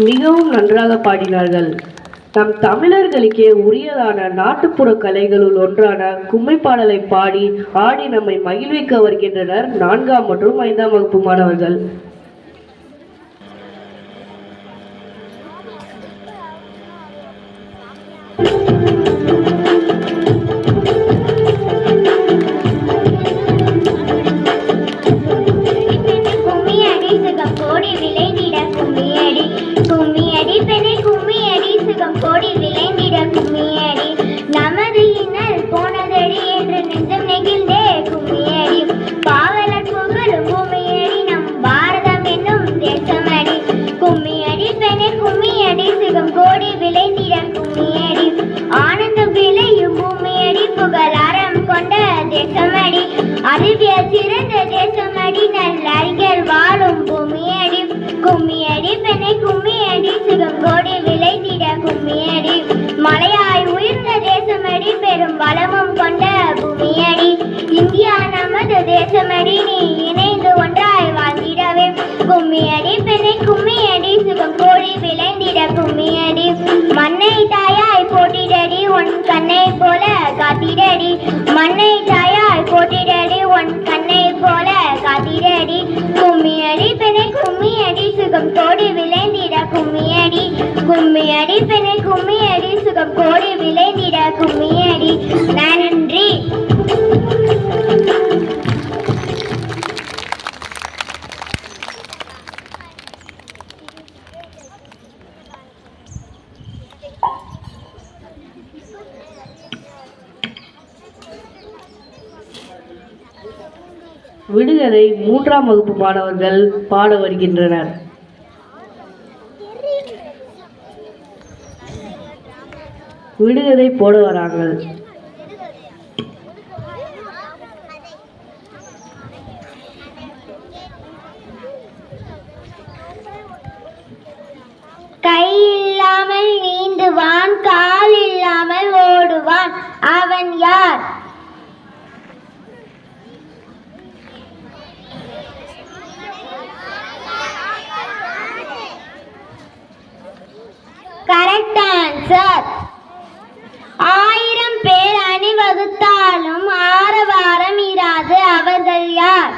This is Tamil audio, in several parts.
மிகவும் நன்றாக பாடினார்கள். நம் தமிழர்களுக்கே உரியதான நாட்டுப்புற கலைகளுள் ஒன்றான கும்மி பாடலை பாடி ஆடி நம்மை மகிழ்விக்க வருகின்றனர் 4ஆம் மற்றும் 5ஆம் வகுப்பு மாணவர்கள். கோடி விளைந்திட கும்மியடி நமது இன்னல் போனதடி என்று நெஞ்சம் நெகிழ்ந்தே கும்மியடி பாவலர் புகழும் பூமியடி நம் பாரதம் என்னும் தேசமடி கும்மியடி பெண்ணே கும்மியடி சுகம் கோடி விளைந்திட கும்மியடி ஆனந்தம் விளையும் பூமியடி புகழாரம் கொண்ட தேசமடி அறிவியல் சிறந்த தேசமடி நல்ல அறிஞர் வாழும் பூமியடி கும்மியடி பெண்ணை கும்மியடி சுகம் கோடி விளைந்திட கும்மியடி மலையாய் உயர்ந்த தேசமடி பெரும் வளமும் கொண்ட பூமியடி இந்தியா நமது தேசமடி நீ இணைந்து ஒன்றாய் வாழ்ந்திடவே கும்மியடி பெண்ணை கும்மியடி சுகம் கோடி விளைந்திட கும்மியடி மண்ணை தாயாய் போட்டிடடி உன் கண்ணை போல காத்திடடி மண்ணை தாயாய் போட்டிடடி உன் கண்ணை போல காத்திடடி கும்மியடி பெண்ணை கும்மியடி சுகம் கோடி விளைந்திட கும்மியடி கும்மியடி பெண்ணை கும்மியடி சுகம் கோடி விளைந்திட கும்மியடி. நன்றி. விடுகதை 3ஆம் வகுப்பு மாணவர்கள் பாட வருகின்றனர். விடுகதை போட வராங்க. கை இல்லாமல் நீந்துவான் கால் இல்லாமல் ஓடுவான் அவன் யார்? Correct answer. 1000 பேர் அணிவகுத்தாலும் ஆரவாரம் இராது அவர்கள் யார்?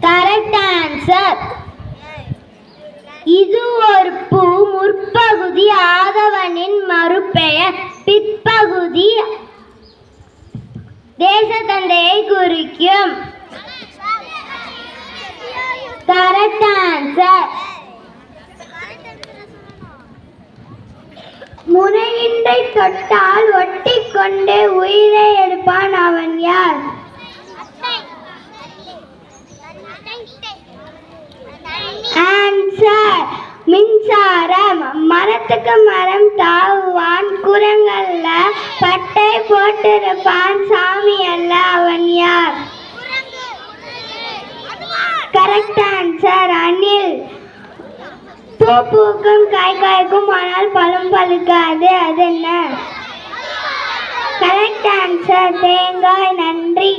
Correct answer. இது ஒரு பூ முற்பகுதி ஆதவனின் மறுபெயர் பிற்பகுதி தேசத்தந்தையை குறிக்கும். Correct answer. முனையின்றை தொட்டால் ஒட்டி கொண்டே உயிரை எடுப்பான் அவன் யார்? ஆன்சர் மின்சாரம். மரத்துக்கு மரம் தாவுவான் குரங்கல்ல பட்டை போட்டிருப்பான் சாமி அல்ல அவன் யார்? கரெக்ட் ஆன்சர் அணில். பூ பூக்கும் காய் காய்க்கும் ஆனால் பழம் பழுக்காது அது என்ன? கரெக்ட் ஆன்சர் தேங்காய். நன்றி.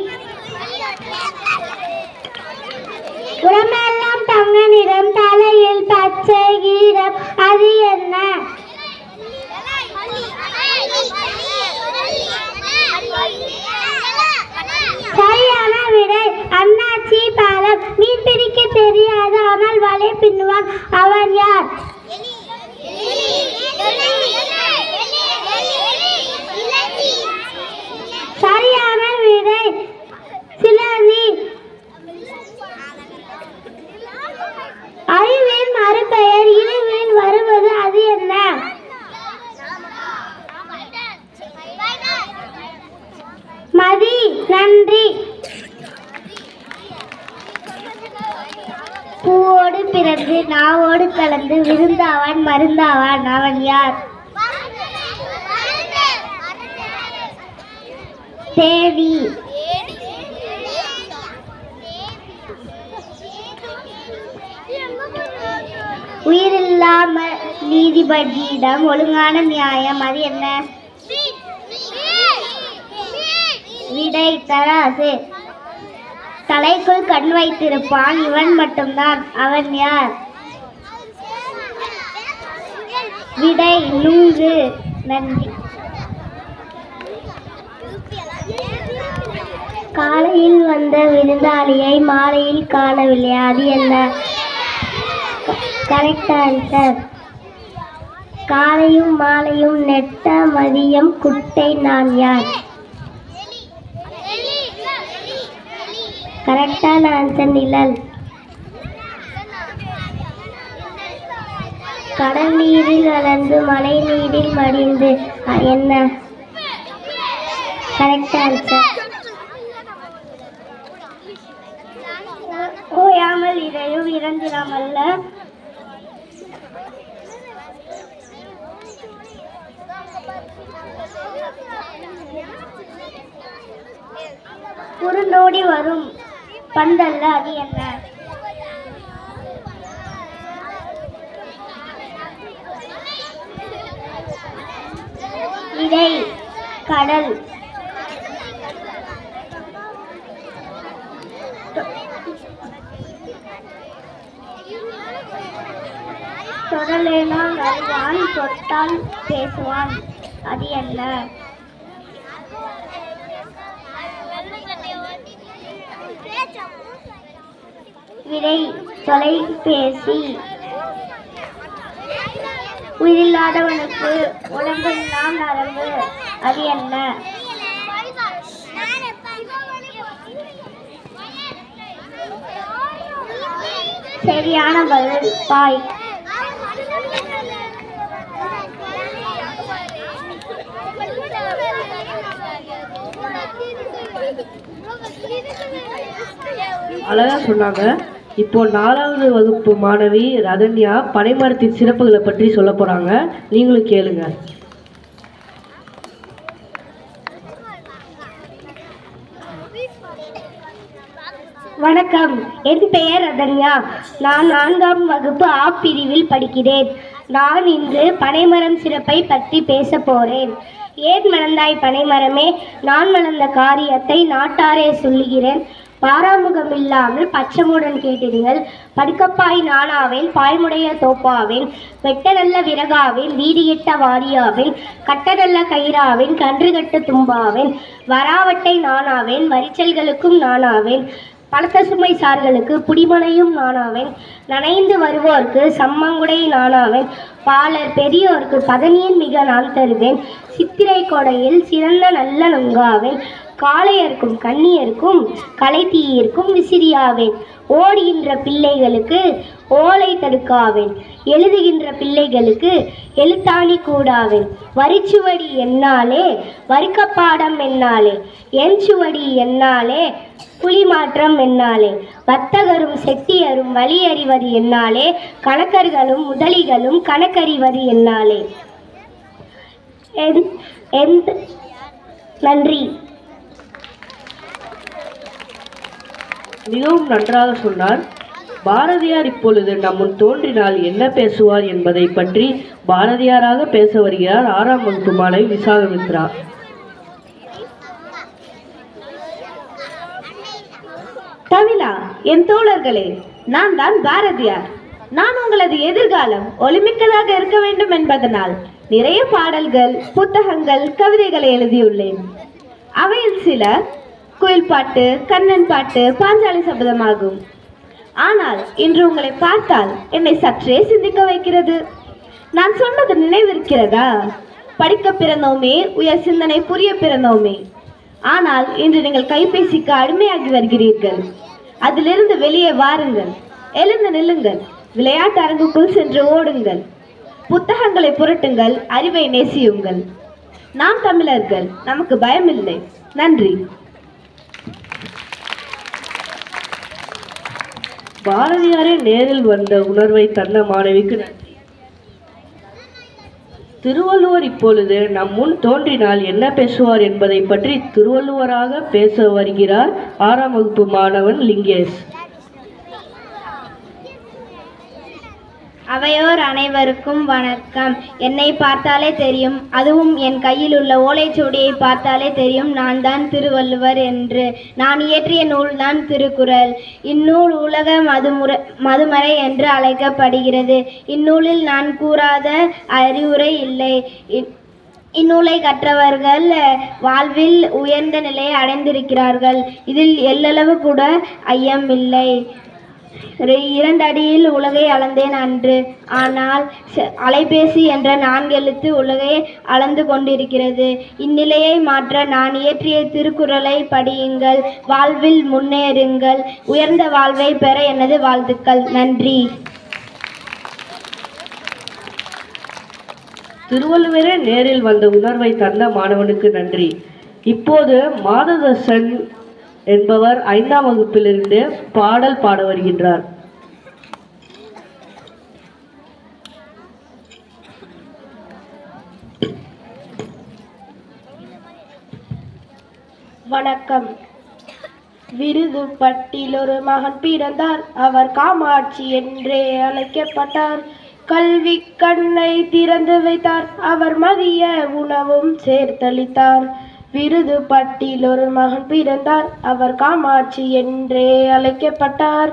உடம்பெல்லாம் தங்க நிறம் தலையில் பச்சை ஈரம் அது என்ன? சரியான விடை அண்ணாச்சி பாலம். மீன் பிடிக்க தெரியாது ஆனால் வலை பின்னுவான் அவன் யார்? சரியான விடை சிலந்தி. அறிவின் மறுபெயர் இழிவின் வருவது அது என்ன? மதி. நன்றி. பூவோடு பிறந்து நாவோடு கலந்து விருந்தாவான் மருந்தாவான் அவன் யார்? தேவி. உயிரில்லாம நீதிபதியிடம் ஒழுங்கான நியாயம் அது என்ன? விடை தராசு. தலைக்குள் கண் வைத்திருப்பான் இவன் மட்டும்தான் அவன் யார்? விடை நுங்கு. நன்றி. காலையில் வந்த விருந்தாளியை மாலையில் காணவில்லை, அது என்ன? Correct answer. காலையும் மாலையும் நெட்ட மதியம் குட்டை நான் யார்? கரெக்டான ஆன்சர் நிழல். கடல் நீரில் வளர்ந்து மழை நீரில் மடிந்து என்ன? Correct answer. ஓயாமல் இதையும் இறந்திராமல்ல. உருண்டோடி வரும் பந்தல்ல, அது என்ன? விடை கடல். தொடலேனால் அறிவான், தொட்டால் பேசுவான், அது என்ன? விடை தொலைபேசி. உயிரில்லாதவனுக்கு உடம்பெல்லாம் நரம்பு, அது என்ன? சரியான பதில் பாய். அழகா சொன்னாங்க. இப்போ 4வது வகுப்பு மாணவி ரதன்யா பனைமரத்தின் சிறப்புகளை பற்றி சொல்ல போறாங்க. நீங்களும் கேளுங்க. வணக்கம், என் பெயர் ரதன்யா. நான் 4ஆம் வகுப்பு ஆ பிரிவில் படிக்கிறேன். நான் இன்று பனைமரம் சிறப்பை பற்றி பேச போறேன். ஏன் மணந்தாய் பனைமரமே, நான் மணந்த காரியத்தை நாட்டாரே சொல்லுகிறேன். பாராமுகம் இல்லாமல் பச்சமுடன் கேட்டிடுங்கள். படுக்கப்பாய் நானாவேன், பாய்முடைய தோப்பாவேன். வெட்டநல்ல விறகாவேன், வீடு கெட்ட வாரியாவேன். கட்டநல்ல கயிறாவேன், கன்று கட்ட தும்பாவேன். வராவட்டை நானாவேன், வரிச்சல்களுக்கும் நானாவேன். பலத்த சுமை சார்களுக்கு புடிமனையும் நானாவேன். நனைந்து வருவோர்க்கு சம்மங்குடை நானாவேன். பாலர் பெரியோர்க்கு பதனியின் மிக நான் தருவேன். சித்திரை கொடையில் சிறந்த நல்ல நுங்காவேன். காளையர்க்கும் கண்ணியர்க்கும் களைத்தீயிற்கும் விசிறியாவேன். ஓடுகின்ற பிள்ளைகளுக்கு ஓலை தடுக்காவேன். எழுதுகின்ற பிள்ளைகளுக்கு எழுத்தாணி கூடாவேன். வரிச்சுவடி என்னாலே வரிக்கப்பாடம் என்னாலே. என் சுவடி என்னாலே புலி மாற்றம் என்னாலே. வர்த்தகரும் செட்டியரும் வழி அறிவது என்னாலே. கணக்கர்களும் முதலிகளும் கணக்கறிவது என்னாலே. நன்றி. மிகவும் நன்றாக சொன்னார். பாரதியார் இப்பொழுது நம்முன் தோன்றினால் என்ன பேசுவார் என்பதை பற்றி பாரதியாராக பேச வருகிறார் 6ஆம் வகுப்பு மாணவி விசாகமித்ரா. தமிழா, என் தோழர்களே, நான் தான் பாரதியார். நான் உங்களது எதிர்காலம் ஒளிமிக்கதாக இருக்க வேண்டும் என்பதனால் நிறைய பாடல்கள், புத்தகங்கள், கவிதைகளை எழுதியுள்ளேன். அவையில் சில குயில் பாட்டு, கண்ணன் பாட்டு, பாஞ்சாலி சபதமாகும். ஆனால் இன்று உங்களை பார்த்தால் என்னை சற்றே சிந்திக்க வைக்கிறது. நான் சொன்னது நினைவிருக்கிறதா? படிக்க பிறந்தோமே, உயர் சிந்தனை புரிய பிறந்தோமே. ஆனால் இன்று நீங்கள் கைபேசிக்கு அடிமையாகி வருகிறீர்கள். அதிலிருந்து வெளியே வாருங்கள், எழுந்து நில்லுங்கள், விளையாட்டு அரங்குக்குள் சென்று ஓடுங்கள், புத்தகங்களை புரட்டுங்கள், அறிவை நேசியுங்கள். நாம் தமிழர்கள், நமக்கு பயமில்லை. நன்றி. பாரதியாரே நேரில் வந்த உணர்வை தந்த மாணவிக்கு நன்றி. திருவள்ளுவர் இப்பொழுது நம் முன் தோன்றினால் என்ன பேசுவார் என்பதை பற்றி திருவள்ளுவராக பேச வருகிறார் 6ஆம் வகுப்பு மாணவன் லிங்கேஷ். அவையோர் அனைவருக்கும் வணக்கம். என்னை பார்த்தாலே தெரியும், அதுவும் என் கையில் உள்ள ஓலைச்சுவடியை பார்த்தாலே தெரியும் நான் தான் திருவள்ளுவர் என்று. நான் இயற்றிய நூல்தான் திருக்குறள். இந்நூல் உலக மதுமறை என்று அழைக்கப்படுகிறது. இந்நூலில் நான் கூறாத அறிவுரை இல்லை. இந்நூலை கற்றவர்கள் வாழ்வில் உயர்ந்த நிலையை அடைந்திருக்கிறார்கள். இதில் எல்லளவு கூட ஐயம் இல்லை. 2 அடியில் உலகை அளந்தேன் அன்று, ஆனால் அலைபேசி என்ற 4 எழுத்து உலகை அளந்து கொண்டிருக்கிறது. இந்நிலையை மாற்ற நான் இயற்றிய திருக்குறளை படியுங்கள், வாழ்வில் முன்னேறுங்கள், உயர்ந்த வாழ்வை பெற எனது வாழ்த்துக்கள். நன்றி. திருவள்ளுவரே நேரில் வந்த உணர்வை தந்த மாணவனுக்கு நன்றி. இப்போது மாததர்சன் என்பவர் 5ஆம் வகுப்பிலிருந்து பாடல் பாட வருகின்றார். வணக்கம். விருதுப்பட்டில் ஒரு மகன் பிறந்தார். அவர் காமாட்சி என்றே அழைக்கப்பட்டார். கல்வி கண்ணை திறந்து வைத்தார். அவர் மதிய உணவும் சேர்த்தளித்தார். விருதுப்பட்டில் ஒரு மகன் பிறந்தார். அவர் காமாட்சி என்றே அழைக்கப்பட்டார்.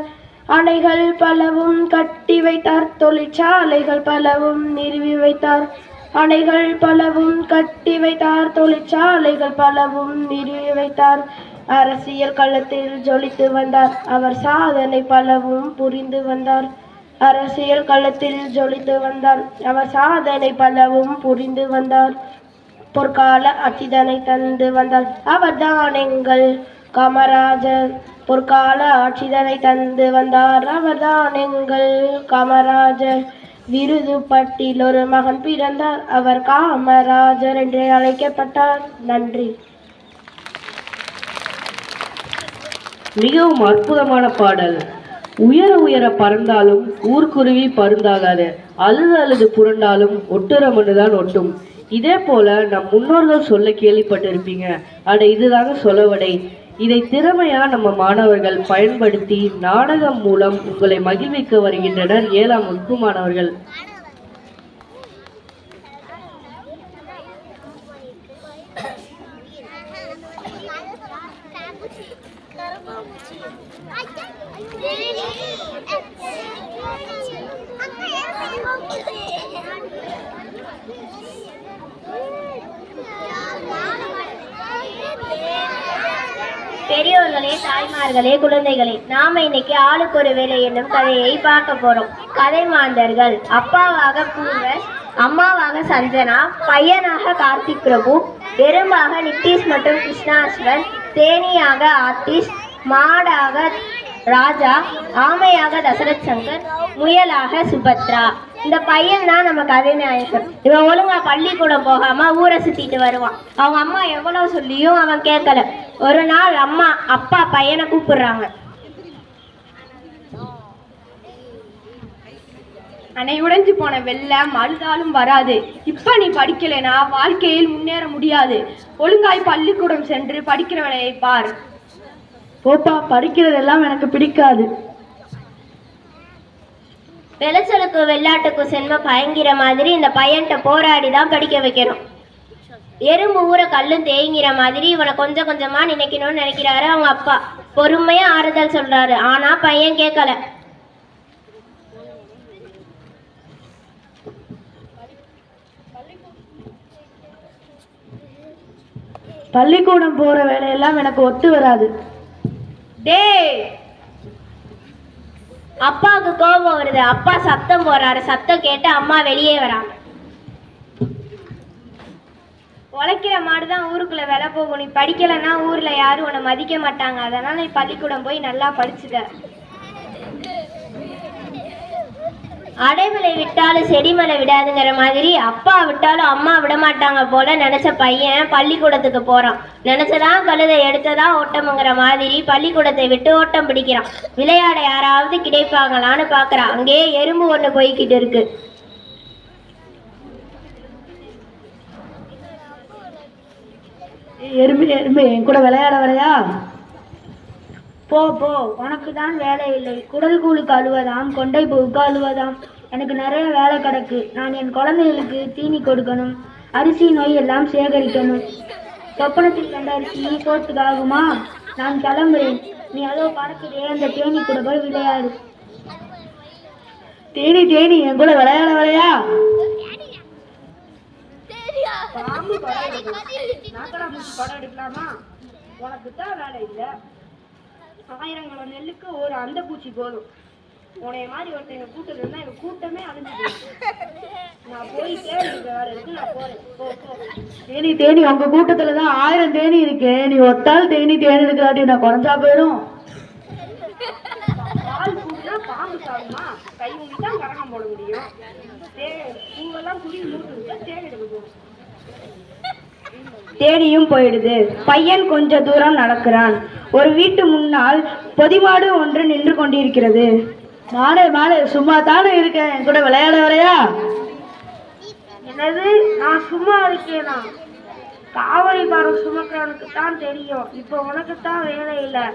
அணைகள் பலவும் கட்டி வைத்தார். தொழிற்சாலைகள் பலவும் நிறுவி வைத்தார். அணைகள் பலவும் கட்டி வைத்தார். தொழிற்சாலைகள் பலவும் நிறுவி வைத்தார். அரசியல் களத்தில் ஜொலித்து வந்தார். அவர் சாதனை பலவும் புரிந்து வந்தார். அரசியல் களத்தில் ஜொலித்து வந்தார். அவர் சாதனை பலவும் புரிந்து வந்தார். பொற்கால ஆட்சிதனை தந்து வந்தார். அவர்தான் எங்கள் காமராஜர். பொற்கால ஆட்சிதனை தந்து வந்தார். அவர்தான் எங்கள் காமராஜர். விருதுப்பட்டில் ஒரு மகன் பிறந்தார். அவர் காமராஜர் என்றே அழைக்கப்பட்டார். நன்றி. மிகவும் அற்புதமான பாடல். உயர உயர பறந்தாலும் ஊர்க்குருவி பருந்தாகாது, அழுது அழுது புரண்டாலும் ஒட்டுற மண்ணுதான் ஒட்டும். இதே போல நம் முன்னோர்கள் சொல்ல கேள்விப்பட்டிருப்பீங்க. இதுதாங்க சொலவடை. இதை திறமையா நம்ம மாணவர்கள் பயன்படுத்தி நாடகம் மூலம் உங்களை மகிழ்விக்க வருகின்றனர் 7ஆம் வகுப்பு மாணவர்கள். பெரியோர்களே, தாய்மார்களே, குழந்தைகளே, நாம இன்னைக்கு ஆளுக்கு ஒரு வேலை என்னும் கதையை பார்க்க போறோம். கதை மாந்தர்கள்: அப்பாவாக பூங்கர், அம்மாவாக சஞ்சனா, பையனாக கார்த்திக் பிரபு, எறும்பாக நித்தீஷ் மற்றும் கிருஷ்ணாஸ்வர், தேனியாக ஆர்டிஸ்ட், மாடாக ராஜா, ஆமையாக தசரத் சங்கர், முயலாக சுபத்ரா. இந்த பையன் தான் நம்ம கதை நாயகன். இவன் ஒழுங்கா பள்ளிக்கூடம் போகாம ஊரை சுத்திட்டு வருவான். அவங்க அம்மா எவ்வளவு சொல்லியும் அவன் கேட்கல. ஒரு நாள் அப்பா பையனை கூப்பிடுறாங்க. அணை உடைஞ்சு போன வெள்ளம் அழுதாலும் வராது. இப்ப நீ படிக்கலைனா வாழ்க்கையில் முன்னேற முடியாது. ஒழுங்காய் பள்ளிக்கூடம் சென்று படிக்கிற வேலையை பார். போப்பா, படிக்கிறதெல்லாம் எனக்கு பிடிக்காது. விளைச்சலுக்கு வெள்ளாட்டுக்கு சென்ம பயங்கிற மாதிரி இந்த பையன்கிட்ட போராடி தான் படிக்க வைக்கணும். எறும்பு ஊற கல்லும் தேய்ங்கிற மாதிரி இவனை கொஞ்சம் கொஞ்சமா நினைக்கணும்னு நினைக்கிறாரு அவங்க அப்பா. பொறுமையா ஆறுதல் சொல்றாரு. ஆனா பையன் கேட்கல. பள்ளிக்கூடம் போற வேலையெல்லாம் எனக்கு ஒத்து வராது. டேய், அப்பாவுக்கு கோபம் வருது. அப்பா சத்தம் போறாரு. சத்தம் கேட்டு அம்மா வெளியே வராங்க. உழைக்கிற மாடுதான் ஊருக்குள்ள வேலை போகும். நீ படிக்கலைன்னா ஊர்ல யாரும் உன்னை மதிக்க மாட்டாங்க. அதனால நீ பள்ளிக்கூடம் போய் நல்லா படிச்சுக்க. அடைமலை விட்டாலும் செடிமலை விடாதுங்கிற மாதிரி அப்பா விட்டாலும் அம்மா விட மாட்டாங்க போல நினைச்ச பையன் பள்ளிக்கூடத்துக்கு போறான். நினைச்சதான் கழுதை எடுத்ததா ஓட்டம்ங்கிற மாதிரி பள்ளிக்கூடத்தை விட்டு ஓட்டம் பிடிக்கிறான். விளையாட யாராவது கிடைப்பாங்களான்னு பாக்குறான். அங்கேயே எறும்பு ஒண்ணு போய்கிட்டு இருக்கு. எறும்பு எறும்பு என் கூட விளையாட வரையா? போ போ, உனக்கு தான் வேலை இல்லை. குடல் கூழுக்கு அழுவதாம், கொண்டை பூவுக்கு அழுவதாம். எனக்கு நிறைய வேலை கிடக்கு. நான் என் குழந்தைகளுக்கு தீனி கொடுக்கணும், அரிசி நோய் எல்லாம் சேகரிக்கணும். சொப்பனத்தில் கண்ட அரிசி சோத்துக்கு ஆகுமா? நான் கிளம்புறேன். நீ அதோ பறக்குதே அந்த தேனி கூட போய் விளையாடு. தேனி தேனி என் கூட விளையாட வரையா? பாம்பு படம் எடுக்கணும். நாக்கடாம்பூச்சி படம் எடுக்கலாமா? உனக்கு தான் வேலை இல்லை. 1000 கிலோ நெல்லுக்கு ஒரு அந்த பூச்சி போதும். உனைய மாதிரி ஒருத்தங்க கூட்டம் இருந்தா எங்க கூட்டமே அழிஞ்சு போயிடும். நான் போயிட்டே இருக்க வேலை இருக்கு, நான் போறேன். போ, போ. தேனி தேனி உங்க கூட்டத்துலதான் 1000 தேனி இருக்கு. நீ ஒத்தால் தேனி தேனி இருக்கிறாட்டி நான் குறைஞ்சா போயிடும். பால் கூட்டினா பாம்பு சாகுமா? கை ஊனிதான் கரகம் போட முடியும். பூவெல்லாம் குருவி மூட்டு தேவையிடுது போகும். தேடியும் போயிடுது. பையன் கொஞ்ச தூரம் நடக்கிறான். ஒரு வீட்டு முன்னால் பொதிமாடு ஒன்று நின்று கொண்டிருக்கிறது. மாடே மாடே சும்மா தானே இருக்கேன், என் கூட விளையாட வரையா? என்னது, நான் சும்மா இருக்கேனா? காவடி பாரம் சுமக்கிறவனுக்கு தான் தெரியும். இப்போ உனக்கு தான் வேலை இல்லை.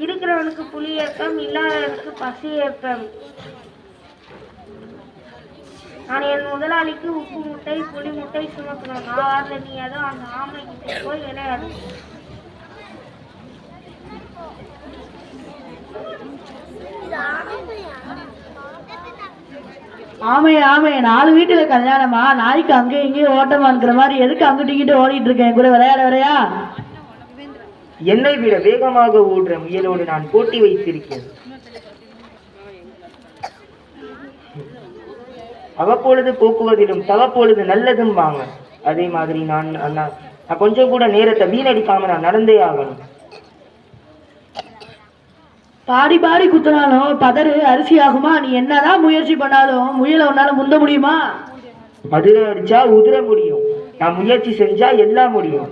இருக்கிறவனுக்கு புலி ஏப்பம், இல்லாதவனுக்கு பசி ஏப்பம். நான் என் முதலாளிக்கு உப்பு முட்டை புளி முட்டை சுமக்கணும். நான் வரல, நீ ஏதோ அந்த ஆமை கிட்ட போய் விளையாடு. ஆமே ஆமே 4 வீட்டுல கல்யாணமா? நாய்க்கு அங்கேயும் இங்கேயும் ஓட்டமா இருக்கிற மாதிரி எதுக்கு அங்கிட்டு இங்கிட்டு ஓடிட்டு இருக்கேன்? என் கூட விளையாட வரையா? என்னை விட வேகமாக ஓடுற முயலோடு நான் போட்டி வைத்திருக்கேன். அவ்வப்பொழுது போக்குவதிலும் தவப்பொழுது நல்லதும் வாங்க. அதே மாதிரி நான் கொஞ்சம் கூட நேரத்தை வீணடிக்காம நான் நடந்தே ஆகணும். பாடி பாடி குத்துனாலும் பதறு அரிசி ஆகுமா? நீ என்னதான் முயற்சி பண்ணாலும் முயலை உன்னால முந்த முடியுமா? மதுரை அடிச்சா உதிர முடியும். நான் முயற்சி செஞ்சா எல்லாம் முடியும்.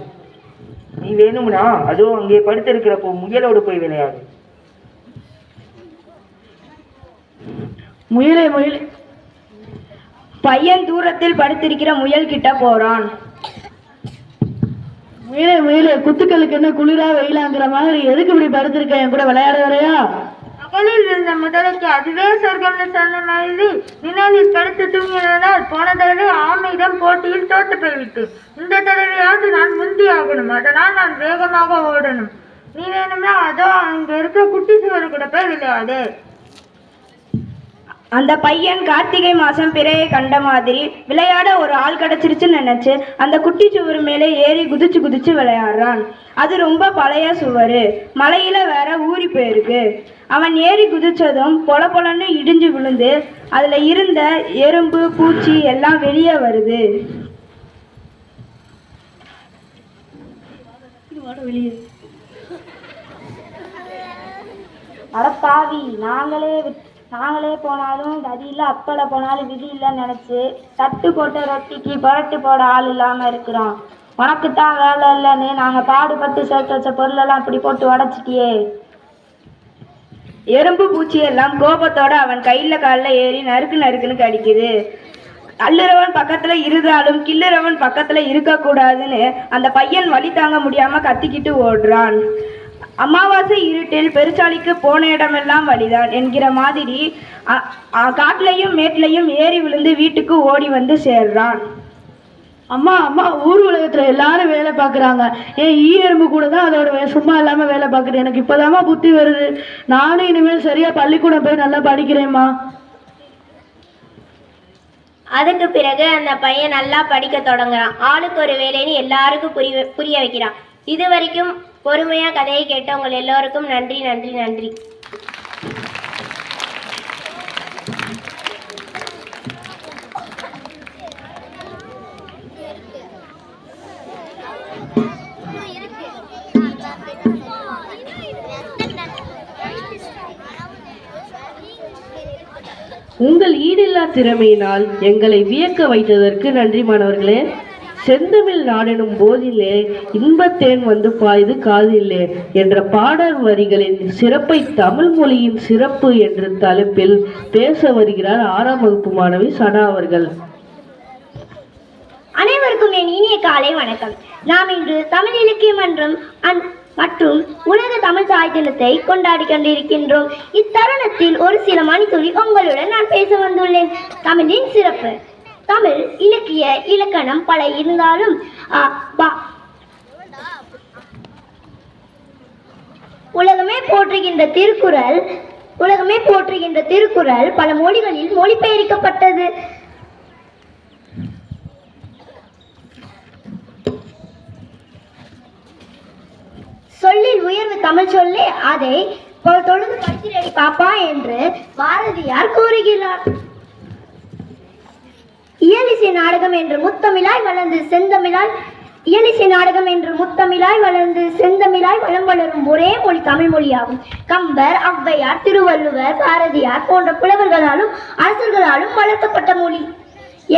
நீ வேணும்னா அதோ அங்கே படுத்திருக்கிறப்போ முயலோடு போய் விளையாடு. முயலே முயலே. பையன் தூரத்தில் படுத்திருக்கிற முயல் கிட்ட போறான். முயலே முயலே குத்துக்களுக்கு என்ன குளிரா வெயிலாங்கிற மாதிரி எதுக்கு இப்படி படுத்திருக்க? என் கூட விளையாட வரையா? பகலில் இருந்த முதலைக்கு அதுவே சொர்க்கம்னு சொன்ன மாதிரி நிழலில் படுத்து தூங்கினால் போன தடவை ஆமையிடம் போட்டியில் தோற்று போய்விட்டு இந்த தடவையாவது நான் முந்தி ஆகணும். அதனால் நான் வேகமாக ஓடணும். நீ வேணும்னா அதோ அங்க இருக்க குட்டி சுவரு கூட போய் விளையாடு. அந்த பையன் கார்த்திகை மாசம் பிறையை கண்ட மாதிரி விளையாட ஒரு ஆள் கிடைச்சிருச்சுன்னு நினைச்சு அந்த குட்டி சுவர் மேலே ஏறி குதிச்சு குதிச்சு விளையாடுறான். அது ரொம்ப பழைய சுவர், மலையில வேற ஊறி போயிருக்கு. அவன் ஏறி குதிச்சதும் பொல பொலன்னு இடிஞ்சு விழுந்து அதுல இருந்த எறும்பு பூச்சி எல்லாம் வெளியே வருது. அடப்பாவி, நாங்களே போனாலும் கதி இல்லை, அப்பளை போனாலும் விதி இல்லைன்னு நினச்சி தட்டு போட்ட ரொட்டிக்கு புரட்டு போட ஆள் இல்லாமல் இருக்கிறோம். உனக்குத்தான் வேலை இல்லைன்னு நாங்கள் பாடுபட்டு சேர்த்து வச்ச பொருளெல்லாம் இப்படி போட்டு உடச்சிட்டியே. எறும்பு பூச்சி எல்லாம் கோபத்தோட அவன் கையில் காலில் ஏறி நறுக்கு நறுக்குன்னு கடிக்குது. அள்ளுறவன் பக்கத்தில் இருந்தாலும் கிள்ளுறவன் பக்கத்தில் இருக்கக்கூடாதுன்னு அந்த பையன் வலி தாங்க முடியாமல் கத்திக்கிட்டு ஓடுறான். அமாவாசை இருட்டில் பெருச்சாளிக்கு போன இடமெல்லாம் வழிதான் என்கிற மாதிரி காட்டிலையும் மேட்டிலையும் ஏறி விழுந்து வீட்டுக்கு ஓடி வந்து சேர்றான். அம்மா அம்மா, ஊர் உலகத்துல எல்லாரும் வேலை பார்க்குறாங்க. ஏன் ஈ எறும்பு கூட தான் அதோட சும்மா இல்லாம வேலை பார்க்குறேன். எனக்கு இப்போதாம்மா புத்தி வருது. நானும் இனிமேல் சரியா பள்ளிக்கூடம் போய் நல்லா படிக்கிறேம்மா. அதுக்கு பிறகு அந்த பையன் நல்லா படிக்க தொடங்குறான். ஆளுக்கு ஒரு வேலைன்னு எல்லாருக்கும் புரிய வைக்கிறான். இது வரைக்கும் பொறுமையா கதையை கேட்ட உங்கள் எல்லோருக்கும் நன்றி நன்றி நன்றி. உங்கள் ஈடில்லா திறமையினால் எங்களை வியக்க வைத்ததற்கு நன்றி மாணவர்களே. செந்தமிழ் நாடெனும் போதிலே இன்பத்தேன் வந்து பாய்து காதில்லே என்ற பாடல் வரிகளின் சிறப்பை தமிழ் மொழியின் சிறப்பு என்ற தலைப்பில் பேச வருகிறார் 6ஆம் வகுப்பு மாணவி சனா அவர்கள். அனைவருக்கும் என் இனிய காலை வணக்கம். நாம் இன்று தமிழ் இலக்கியம் என்றும் மற்றும் உலக தமிழ் தாய் தினத்தை கொண்டாடி கொண்டிருக்கின்றோம். இத்தருணத்தில் ஒரு சில மணித்துளி உங்களுடன் நான் பேச வந்துள்ளேன். தமிழின் சிறப்பு. தமிழ் இலக்கிய இலக்கணம் பல இருந்தாலும் உலகமே போற்றுகின்ற திருக்குறள் பல மொழிகளில் மொழிபெயர்க்கப்பட்டது. சொல்லில் உயர்வு தமிழ் சொல்லி அதை தொழுது படிச்சிரடி பாப்பா என்று பாரதியார் கூறுகிறார். இயலிசை நாடகம் என்று முத்தமிழாய் வளர்ந்து செந்தமிழாய் வளம் வளரும் ஒரே மொழி தமிழ் மொழியாகும். கம்பர், ஔவையார், திருவள்ளுவர், பாரதியார் போன்ற புலவர்களாலும் அரசர்களாலும் வளர்க்கப்பட்ட மொழி.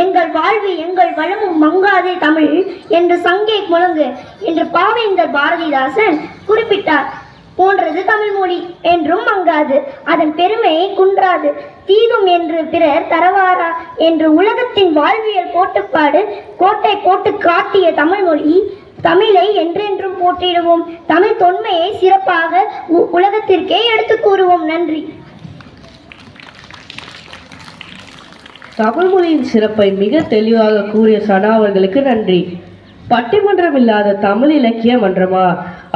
எங்கள் வாழ்வு எங்கள் வளமும் மங்காதே தமிழ் என்று சங்கே முழங்கு என்று பாவேந்தர் பாரதிதாசன் குறிப்பிட்டார். போன்றது தமிழ் மொழி என்றும் மங்காது, அதன் பெருமையை குன்றாது, தீதும் என்று பிறர் தரவாரா என்று உலகத்தின் வாழ்வியல் கோட்டை போட்டு காட்டிய தமிழ் மொழி. தமிழை என்றென்றும் போற்றிடுவோம். தமிழ் தொன்மையை சிறப்பாக உலகத்திற்கே எடுத்து கூறுவோம். நன்றி. தமிழ் மொழியின் சிறப்பை மிக தெளிவாக கூறிய சனா அவர்களுக்கு நன்றி. பட்டிமன்றம் இல்லாத தமிழ் இலக்கிய மன்றமா?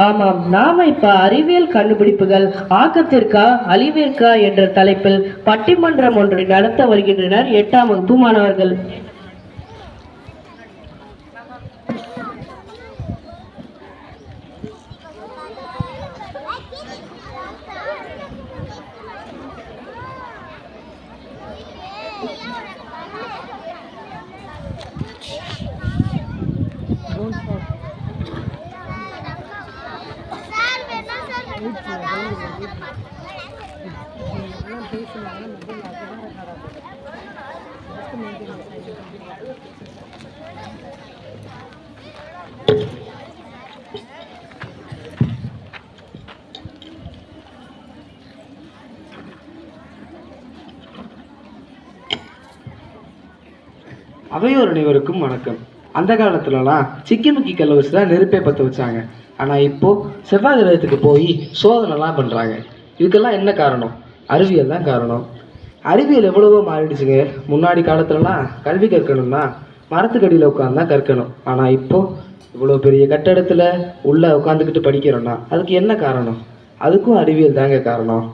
ஆமாம், நாம இப்ப அறிவியல் கண்டுபிடிப்புகள் ஆக்கத்திற்கா அழிவிற்கா என்ற தலைப்பில் பட்டிமன்றம் ஒன்றை நடத்த வருகின்றனர் 8ஆம் வகுப்பு மாணவர்கள். அவையோர் அனைவருக்கும் வணக்கம். அந்த காலத்துலலாம் சிக்கிமுக்கி கல்லை வச்சு தான் நெருப்பே பற்ற வச்சாங்க. ஆனால் இப்போது செவ்வாய் கிரகத்துக்கு போய் சோதனைலாம் பண்ணுறாங்க. இதுக்கெல்லாம் என்ன காரணம்? அறிவியல் தான் காரணம். அறிவியல் எவ்வளவோ மாறிடுச்சுங்க. முன்னாடி காலத்துலலாம் கல்வி கற்கணும்னா மரத்துக்கடியில் உட்காந்து தான் கற்கணும். ஆனால் இப்போது இவ்வளோ பெரிய கட்டடத்தில் உள்ளே உட்காந்துக்கிட்டு படிக்கிறோன்னா அதுக்கு என்ன காரணம்? அதுக்கும் அறிவியல் தாங்க காரணம்.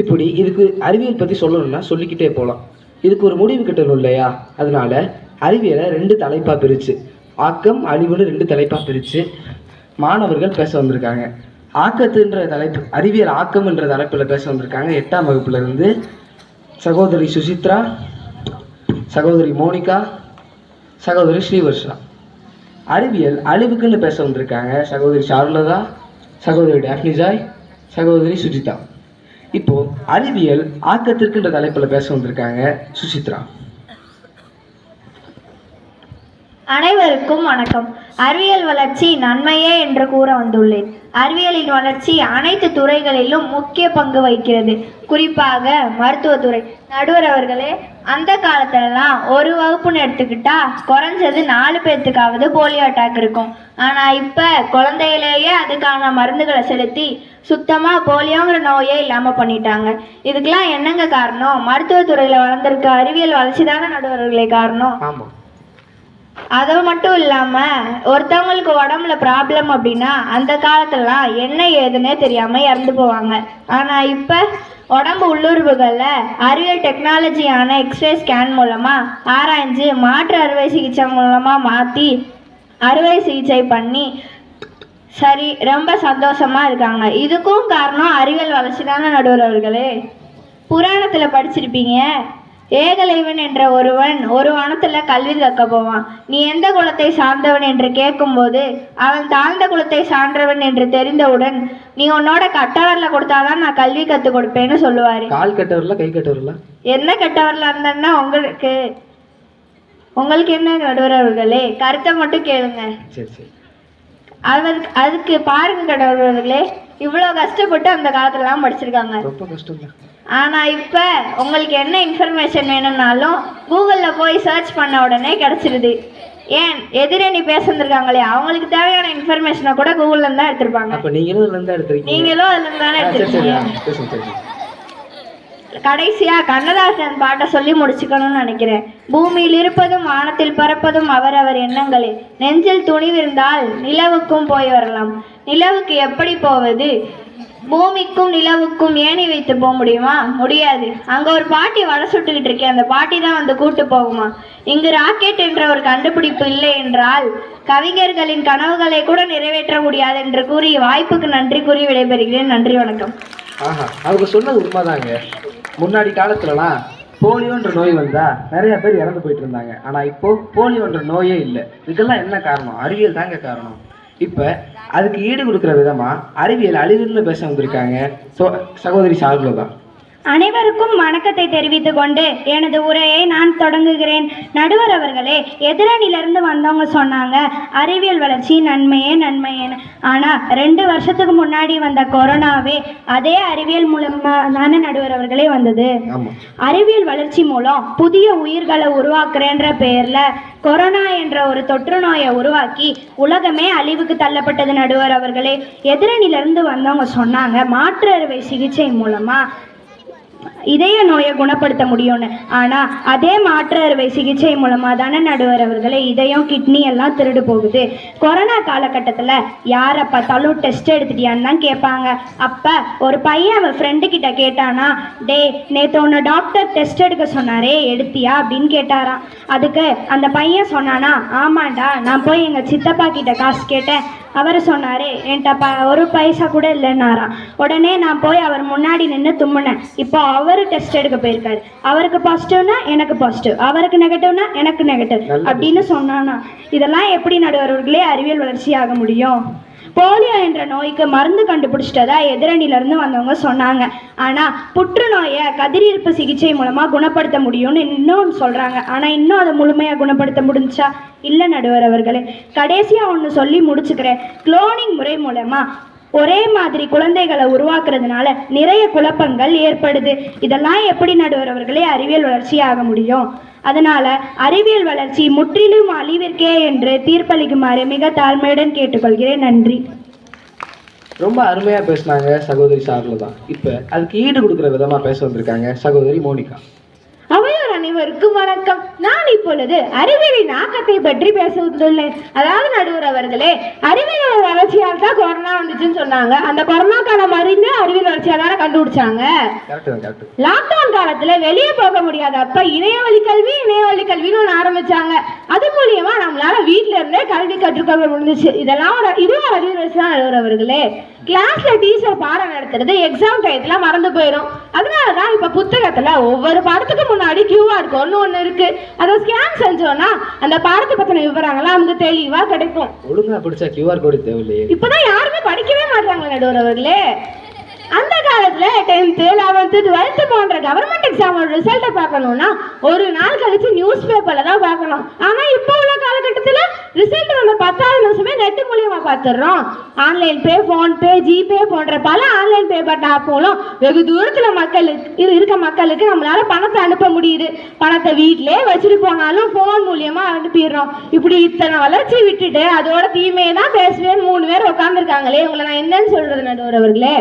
இப்படி இதுக்கு அறிவியல் பற்றி சொல்லணும்னா சொல்லிக்கிட்டே போகலாம். இதுக்கு ஒரு முடிவு கட்டணும் இல்லையா? அதனால அறிவியலை 2 தலைப்பாக பிரித்து, ஆக்கம் அழிவுன்னு 2 தலைப்பாக பிரித்து மாணவர்கள் பேச வந்திருக்காங்க. ஆக்கத்துன்ற தலைப்பு, அறிவியல் ஆக்கம் என்ற தலைப்பில் பேச வந்திருக்காங்க 8ஆம் வகுப்புலேருந்து சகோதரி சுசித்ரா, சகோதரி மோனிகா, சகோதரி ஸ்ரீவர்ஷா. அறிவியல் அழிவுக்குன்னு பேச வந்திருக்காங்க சகோதரி சாருலதா, சகோதரி டாஃப்னிஜாய், சகோதரி சுஜிதா. இப்போது அறிவியல் ஆக்கத்திற்குன்ற தலைப்பில் பேச வந்திருக்காங்க சுசித்ரா. அனைவருக்கும் வணக்கம். அறிவியல் வளர்ச்சி நன்மையே என்று கூற வந்துள்ளேன். அறிவியலின் வளர்ச்சி அனைத்து துறைகளிலும் முக்கிய பங்கு வகிக்கிறது, குறிப்பாக மருத்துவத்துறை. நடுவர் அவர்களே, அந்த காலத்துலலாம் ஒரு வகுப்புன்னு எடுத்துக்கிட்டா குறைஞ்சது 4 பேர்த்துக்காவது போலியோ அட்டாக் இருக்கும். ஆனால் இப்போ குழந்தையிலேயே அதுக்கான மருந்துகளை செலுத்தி சுத்தமாக போலியோங்கிற நோயே இல்லாமல் பண்ணிட்டாங்க. இதுக்கெல்லாம் என்னங்க காரணம்? மருத்துவத்துறையில் வளர்ந்துருக்க அறிவியல் வளர்ச்சி தானே நடுவர்களே காரணம். ஆமாம். அது மட்டும் இல்லாமல் ஒருத்தவங்களுக்கு உடம்புல ப்ராப்ளம் அப்படின்னா அந்த காலத்துலலாம் என்ன ஏதுன்னே தெரியாமல் இறந்து போவாங்க. ஆனால் இப்போ உடம்பு உள்ளுறுப்புகளில் அறிவியல் டெக்னாலஜியான எக்ஸ்ரே ஸ்கேன் மூலமாக ஆராய்ஞ்சு மாற்று அறுவை சிகிச்சை மூலமாக மாற்றி அறுவை சிகிச்சை பண்ணி சரி ரொம்ப சந்தோஷமாக இருக்காங்க. இதுக்கும் காரணம் அறிவியல் வளர்ச்சி தானே நடுவர்களே. புராணத்தில் படிச்சிருப்பீங்க, ஏகலைவன் என்ற ஒருவன் ஒரு வனத்தில் கல்வி கற்க போவான். நீ எந்த குலத்தை சார்ந்தவன் என்று கேட்கும்போது அவன் தாழ்ந்த குலத்தை சார்ந்தவன் என்று தெரிந்தவுடன் நீ உன்னோட கட்டவரில் கொடுத்தாதான் நான் கல்வி கற்றுக் கொடுப்பேன்னு சொல்லுவார். கால் கட்டவரில் கை கட்டவரில் என்ன கட்டவரில் இருந்தேன்னா உங்களுக்கு என்ன நடுவர்களே, கருத்தை மட்டும் கேளுங்க. சரி சரி. அதுக்கு பாருங்க நடுவர்களே, இவ்வளோ கஷ்டப்பட்டு அந்த காலத்துலலாம் படிச்சிருக்காங்க. ரொம்ப கஷ்டம் தான். ஆனால் இப்போ உங்களுக்கு என்ன இன்ஃபர்மேஷன் வேணும்னாலும் கூகுளில் போய் சர்ச் பண்ண உடனே கிடச்சிருது. ஏன் எதிரணி பேச வந்திருக்காங்களே அவங்களுக்கு தேவையான இன்ஃபர்மேஷனை கூட கூகுள்ல இருந்தா எடுத்திருப்பாங்க. அப்ப நீங்களும் இதுல இருந்தா எடுத்திருக்கீங்க. நீங்களும் அதுல இருந்து தானே சரி சரி எடுத்திருக்கீங்க. பேசுங்க. கடைசியா கண்ணதாசன் பாட்டை சொல்லி முடிச்சுக்கணும்னு நினைக்கிறேன். பூமியில் இருப்பதும் வானத்தில் பறப்பதும் அவரவர் எண்ணங்களே. நெஞ்சில் துணிவிருந்தால் நிலவுக்கும் போய் வரலாம். நிலவுக்கு எப்படி போவது? பூமிக்கும் நிலவுக்கும் ஏணி வைத்து போக முடியுமா? முடியாது. அங்க ஒரு பாட்டி வடை சுட்டுக்கிட்டு இருக்கேன், அந்த பாட்டி தான் வந்து கூட்டு போகுமா? இங்கு ராக்கெட் என்ற ஒரு கண்டுபிடிப்பு இல்லை என்றால் கவிஞர்களின் கனவுகளை கூட நிறைவேற்ற முடியாது என்று கூறி வாய்ப்புக்கு நன்றி கூறி விடைபெறுகிறேன். நன்றி, வணக்கம். ஆஹா, அவங்க சொன்னது உண்மைதாங்க. முன்னாடி காலத்துலலாம் போலியோன்ற நோய் வந்தா நிறைய பேர் இறந்து போயிட்டு இருந்தாங்க. ஆனா இப்போ போலியோன்ற நோயே இல்லை. இதுக்கெல்லாம் என்ன காரணம்? அறிவியல் தாங்க காரணம். இப்ப அதுக்கு ஈடு கொடுக்குற விதமா அறிவியல் அழிவுன்னு பேச வந்திருக்காங்க சகோதரி சார்பில் தான். அனைவருக்கும் வணக்கத்தை தெரிவித்துக் கொண்டு எனது உரையை நான் தொடங்குகிறேன். நடுவர் அவர்களே, எதிரணிலிருந்து வந்தவங்க சொன்னாங்க அறிவியல் வளர்ச்சி நன்மையேன்னு. ஆனால் 2 வருஷத்துக்கு முன்னாடி வந்த கொரோனாவே அதே அறிவியல் மூலமா தானே நடுவர் அவர்களே வந்தது. அறிவியல் வளர்ச்சி மூலம் புதிய உயிர்களை உருவாக்குறேன்ற பெயரில் கொரோனா என்ற ஒரு தொற்று நோயை உருவாக்கி உலகமே அழிவுக்கு தள்ளப்பட்டது. நடுவர் அவர்களே, எதிரணிலிருந்து வந்தவங்க சொன்னாங்க மாற்று அறுவை சிகிச்சை மூலமாக இதய நோயை குணப்படுத்த முடியும்னு. ஆனால் அதே மாற்று அறுவை சிகிச்சை மூலமாக தானே நடுவர் அவர்களே இதயம் கிட்னி எல்லாம் திருடு போகுது. கொரோனா காலகட்டத்தில் யாரை பார்த்தாலும் டெஸ்ட் எடுத்துட்டியான்னு தான் கேட்பாங்க. அப்போ ஒரு பையன் அவன் ஃப்ரெண்டு கிட்ட கேட்டானா, டே நேற்று உன்னை டாக்டர் டெஸ்ட் எடுக்க சொன்னாரே எடுத்தியா அப்படின்னு கேட்டாராம். அதுக்கு அந்த பையன் சொன்னானா, ஆமாண்டா நான் போய் எங்கள் சித்தப்பா கிட்ட காசு கேட்டேன், அவர் சொன்னார் என்கிட்ட ஒரு பைசா கூட இல்லைன்னாராம். உடனே நான் போய் அவர் முன்னாடி நின்று தும்முனேன். இப்போ அவர் டெஸ்ட் எடுக்க போயிருக்காரு, அவருக்கு பாசிட்டிவ்னா எனக்கு பாசிட்டிவ், அவருக்கு நெகட்டிவ்னா எனக்கு நெகட்டிவ் அப்படின்னு சொன்னானா. இதெல்லாம் எப்படி நடுவர்களே அறிவியல் வளர்ச்சி ஆக முடியும்? போலியோ என்ற நோய்க்கு மருந்து கண்டுபிடிச்சிட்டதா எதிரணியிலிருந்து வந்தவங்க சொன்னாங்க. ஆனால் புற்றுநோயை கதிரியீர்ப்பு சிகிச்சை மூலமாக குணப்படுத்த முடியும்னு இன்னும் சொல்கிறாங்க. ஆனால் இன்னும் அதை முழுமையாக குணப்படுத்த முடிஞ்சா? இல்லை நடுவர் அவர்களே. கடைசியாக ஒன்று சொல்லி முடிச்சுக்கிறேன். குளோனிங் முறை மூலமாக ஒரே மாதிரி குழந்தைகளை உருவாக்குறதுனால நிறைய குழப்பங்கள் ஏற்படுது. இதெல்லாம் எப்படி நடுவர் அவர்களே அறிவியல் வளர்ச்சி ஆக முடியும்? அதனால அறிவியல் வளர்ச்சி முற்றிலும் அழிவிற்கே என்று தீர்ப்பளிக்குமாறு மிக தாழ்மையுடன் கேட்டுக்கொள்கிறேன். நன்றி. ரொம்ப அருமையா பேசினாங்க சகோதரி சார்பில் தான். இப்ப அதுக்கு ஈடு கொடுக்குற விதமா பேச வந்திருக்காங்க சகோதரி மோனிகா. அவையோர் அனைவருக்கும் வணக்கம். நான் இப்பொழுது அறிவியலின் ஆக்கத்தை பற்றி பேச வந்துள்ளேன். அதாவது நடுவர் அவர்களே, அறிவியல் வளர்ச்சியால் தான் கொரோனா வந்துச்சுன்னு சொன்னாங்க. அந்த கொரோனா காலம் அறிந்து அறிவியல் வளர்ச்சியால் தானே கண்டுபிடிச்சாங்க. லாக்டவுன் காலத்துல வெளியே போக முடியாதப்ப இணையவழி கல்வின்னு ஒன்று ஆரம்பிச்சாங்க. அது மூலியமா நம்மளால வீட்டுல இருந்தே கல்வி கற்றுக்கொள்ள முடிஞ்சிச்சு. இதுவும் அறிவியல் வளர்ச்சி தான் நடுவர் அவர்களே. கிளாஸ்ல டீச்சர் பாடம் நடத்துறது எக்ஸாம் டயத்துல மறந்து போயிடும். அதனாலதான் இப்ப புத்தகத்துல ஒவ்வொரு பாடத்துக்கு முன்னாடி QR கோட்னு ஒண்ணு இருக்கு. அதை ஸ்கேன் செஞ்சோம்னா அந்த பாடத்தை பத்தின விவரங்கள்லாம் நமக்கு தெளிவா கிடைக்கும். ஒழுங்கா படிச்சா QR கோடு தேவையில்லையே. இப்பதான் யாருமே படிக்கவே மாட்டாங்க நடுவர் அவர்களே. அந்த காலத்துல 10th 11th 12th போன்ற கவர்மெண்ட் எக்ஸாமோட ரிசல்ட்டை பார்க்கணும்னா ஒரு நாள் கழிச்சு நியூஸ் பேப்பர்ல தான் பார்க்கணும். ஆனா இப்போ உள்ள காலகட்டத்துல ரிசல்ட் வந்து 10வது நிமிஷமே நெட் மூலியமா பார்த்துடுறோம். ஆன்லைன் பே, ஃபோன்பே, ஜிபே போன்ற பல ஆன்லைன் பேப்பர் ஆப் மூலம் வெகு தூரத்துல மக்களுக்கு நம்மளால பணத்தை அனுப்ப முடியுது. பணத்தை வீட்டிலே வச்சுட்டு போனாலும் போன் மூலியமா அனுப்பிடுறோம். இப்படி இத்தனை வளர்ச்சி விட்டுட்டு அதோட தீமையை தான் பேசுவேன்னு 3 பேர் உட்காந்துருக்காங்களே, உங்களை நான் என்னன்னு சொல்றது நடுவர் அவர்களே?